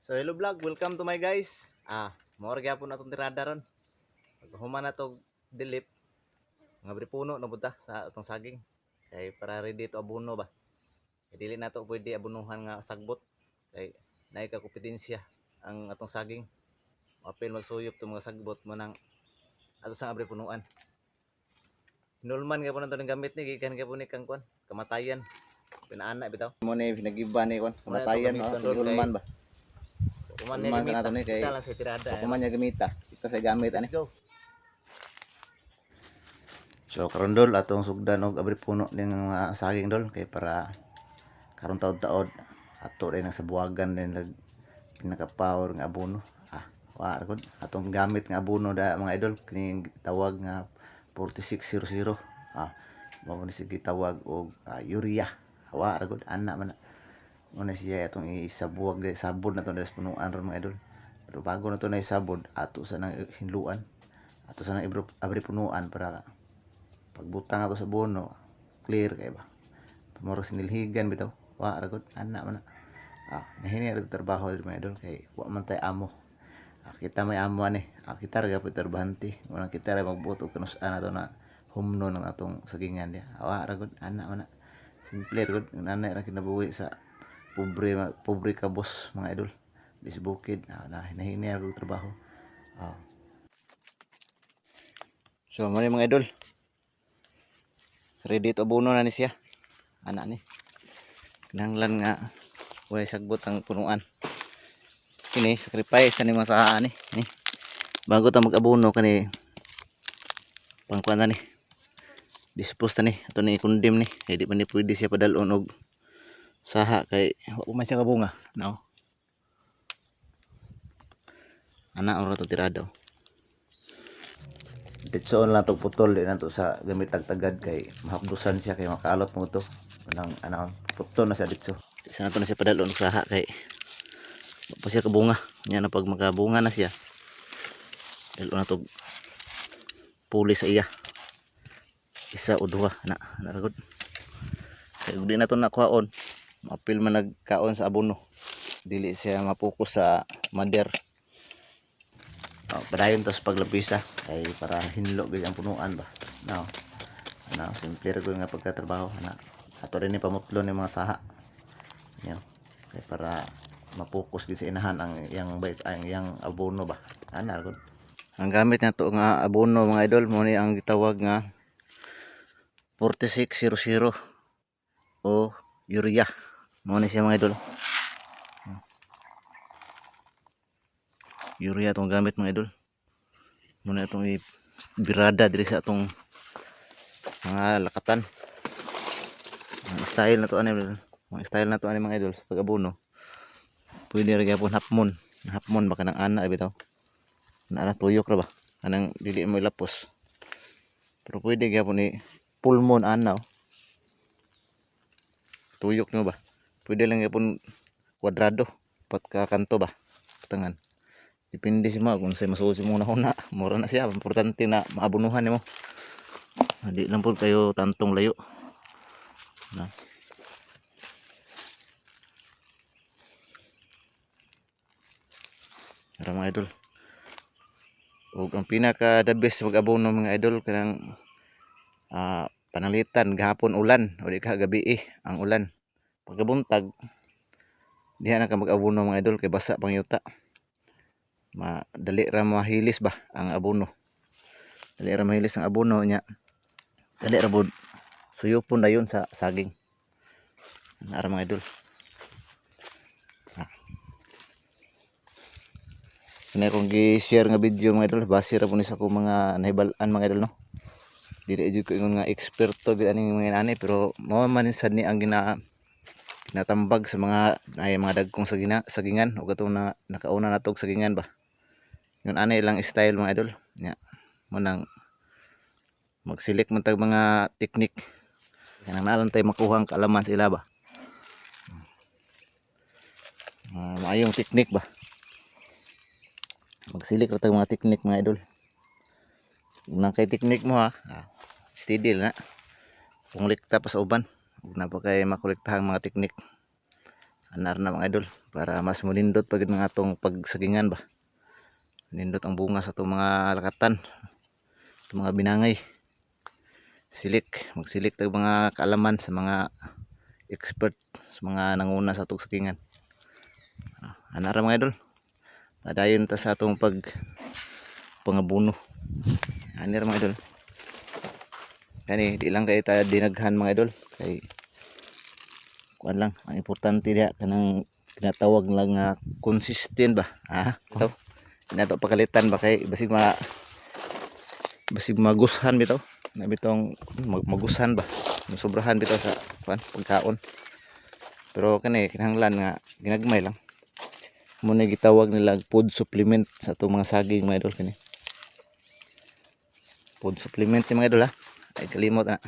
So hello vlog, welcome to my guys. More gyapon atong tirada ron. Paghuman na to dilip, nga puno na buta sa atong saging. Kay para ready to abono ba. Kay dili na to pwede abunuhan nga sagbot. Kay naay ka kompetensya ang atong saging. Apil magsuyop to mga sagbot mo nang ato sa abri punuan. Hinulman gyapon nato ning gamit ni gikan gyapon ni kang kwan, kamatayan. Pinaana bitaw. Mo ni pinagiba ni kwan, kamatayan hinulman ba. Kuman niya gamita, kita lang sa tirada. Kuman niya gamita, kita sa gamit ani. Go. So karon dol atong sugdan og abri puno ning mga saging dol kay para karon taod-taod ato rin ang sabuagan din lag pinaka-power nga abono. Wa gud atong gamit nga abono da mga idol kining tawag nga 4600. Mao ni sige tawag og urea. Wa gud ana man. Una siya atong isabuag di sabod na to sa punuan ron mga idol. Pero bago na to na isabod ato sa nang hinluan. Ato sa nang abri punuan para pagbutang ato sa bono clear kay ba. Pamoro sinilhigan bitaw. Wa ra gud ana man. Nahini ra trabaho mga idol kay wa man tay amo. Kita may amo ani. Kita ra gyud trabahante. Muna kita ra magbuot og kanus-an ato na humno ng atong sagingan dia. Wa ra gud ana man. Simple gud nanay ra kinabuhi sa pobre ka boss mga idol dis bukid nahini ako trabaho. So mali mga idol ready to abono na ni siya ana ni kinahanglan nga way sagbot ang punuan kini sacrifice ani masaha ni bago ta mag-abono kani pangkuan ni dispose ta ni ato ni kundim ni kay di man ni pwede siya padalon og saha kay wa man siya kabunga no ana ora to tirado ditsoon lang to putol di nato sa gamit tagtagad kay mahapdusan siya kay makaalot mo to nang ana putol na siya ditso isa na to na siya padalon saha kay wa pa siya kabunga nya na pag makabunga na siya dalon na to puli sa iya isa o duha ana ragod kay di na to nakuhaon mapil man nagkaon sa abono dili siya mapokus sa mother. Padayon tas paglabisa kay para hinlo gid ang punuan ba no simple ra gud nga pagkatrabaho ato rin ni pamutlo ni mga saha kay para mapokus gid sa inahan ang yang abono ba ana gud ang gamit nato nga abono mga idol mo ni ang gitawag nga 4600 o urea. Mo ni siya mga idol. Urea itong gamit mga idol. Muna itong ibirada diri sa itong mga lakatan. Mga style na to ani mga idol sa pag-abono. Pwede ra gyapon hapmon. Hapmon baka nang ana bitaw. Ana tuyok ra ba? Kanang dili mo ilapos. Pero pwede gyapon ni full moon ana. Tuyok nyo ba? Pwede lang yapon kwadrado pat kanto ba tangan depende si mo kung say masusi mo na mura na siya importante na maabunuhan nimo hindi lang po kayo tantong layo na para mga idol ug ang pinaka the best mag-abono mga idol kanang panalitan gahapon ulan o di ka gabi ang ulan pagkabuntag diha na ka mag-abono mga idol kay basa pang yuta madali ra mahilis ba ang abono dali ra mahilis ang abono nya dali ra bod suyupon dayon sa saging ara mga idol kani kong gi-share nga video mga idol base ra po ni sa ko mga nahibalan mga idol no dili jud ko ingon nga eksperto gid ani mga ani pero mao man sad ni ang natambag sa mga dagkong sagingan o katong na nakauna natog sagingan ba yun ana ilang style mga idol nya mo nang mag-select man tag mga technique kanang nalang tay makuha ang kaalaman sa ila ba maayong technique ba mag-select ra tag mga technique mga idol nang kay technique mo steady na kung likta pa sa uban ug na pa kay makolektahang mga teknik anar na mga idol para mas munindot pag ng atong pagsagingan ba. Nindot ang bunga sa itong mga lakatan, itong mga binangay. Magsilik tag mga kaalaman sa mga expert, sa mga nanguna sa itong sagingan. Anar na mga idol, padayon ta sa atong pangabuno. Anar mga idol. Kani di lang kay ta dinaghan mga idol, kay kuan lang ang importante diha kanang tinatawag lang nga consistent ba. Ito nato pakalitan ba kay basig magushan bitaw na bitong magushan ba, sobrahan bitaw sa kuan pagkaon. Pero kani kinahanglan nga ginagmay lang, muna gitawag nila food supplement sa itong mga saging mga idol. Kani food supplement ni mga idol ha, ay kalimot na.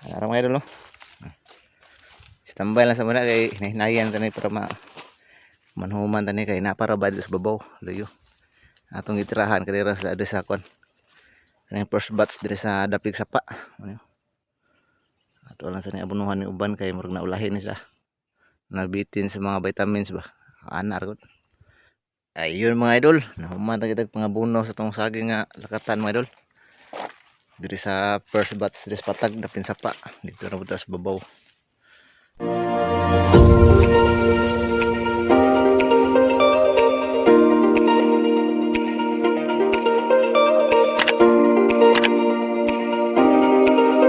Ano mga idol no, standby lang sa muna kay hinahinayan tani para manhuman tani kay naparabad sa babaw layo atong gitirahan kadira sa kwan kanang first batch dire sa dapig sapa. Ato lang sa ni abunuhan ni uban kay murag naulahin ni sila, nabitin sa mga vitamins ba, anar gud. Ayun mga idol, nahuman ta kitag pangabuno sa tong saging nga lakatan mga idol. Diri sa first batch diri sa patag dapin sapa dito ra butas babaw.